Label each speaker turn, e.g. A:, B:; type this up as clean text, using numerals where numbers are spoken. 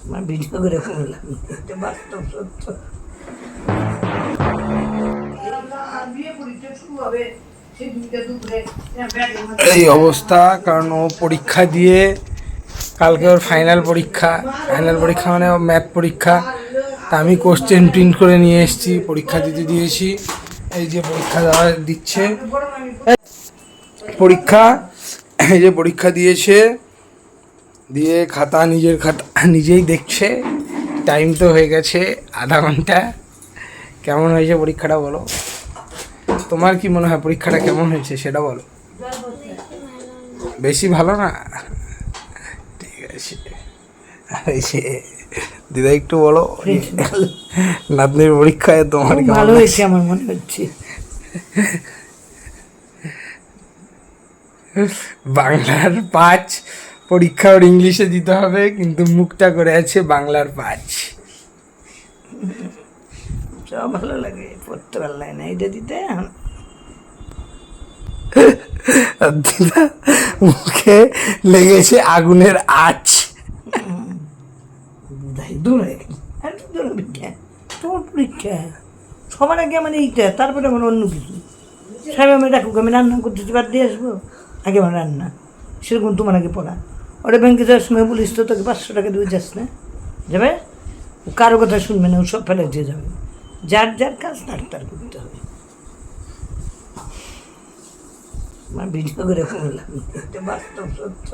A: আমার ভিডিও করে বললাম এটা বাস্তব সত্য।
B: এই অবস্থা কারণ ও পরীক্ষা দিয়ে কালকে ওর ফাইনাল পরীক্ষা মানে ম্যাথ পরীক্ষা। তা আমি কোশ্চেন প্রিন্ট করে নিয়ে এসেছি, পরীক্ষা দিতে দিয়েছি। এই যে পরীক্ষা দেওয়া দিচ্ছে, পরীক্ষা এই যে পরীক্ষা দিয়েছে, দিয়ে খাতা নিজের খাতা নিজেই দেখছে। টাইম তো হয়ে গেছে আধা ঘন্টা। কেমন হয়েছে পরীক্ষাটা বলো? তোমার কি মনে হয় পরীক্ষাটা কেমন হয়েছে সেটা বলো। বেশি ভালো না? ঠিক আছে। সে দিদা একটু বলো, নাতনির পরীক্ষায় তোমার
A: ভালো হয়েছে আমার মনে হচ্ছে।
B: বাংলার 5 পরীক্ষা ওর ইংলিশে দিতে হবে, কিন্তু মুখটা করে আছে বাংলার 5।
A: সব ভালো লাগে, পড়তে ভালো লাগে না এটা দিতে।
B: দিদা মুখে লেগেছে আগুনের আঁচ।
A: দূরে তোর পরীক্ষা সবার আগে মানে এইটা, তারপরে আমার অন্য কিছু। সাহেব আমি রাখুক, আমি রান্না করতেছি, বাদ দিয়ে আসবো। আগে আমার রান্না, সেরকম তোমার আগে পড়া। ওটা ব্যাংকে যাওয়ার সময় বলিস তো তোকে 500 টাকা দিয়ে যাস না, যাবে? ও কারো কথা শুনবে না, ও সব ফেলে দিয়ে যাবে। যার যার কাজ তার তার করতে হবে। আমার ভিডিও করে বললাম এটা বাস্তব সত্য।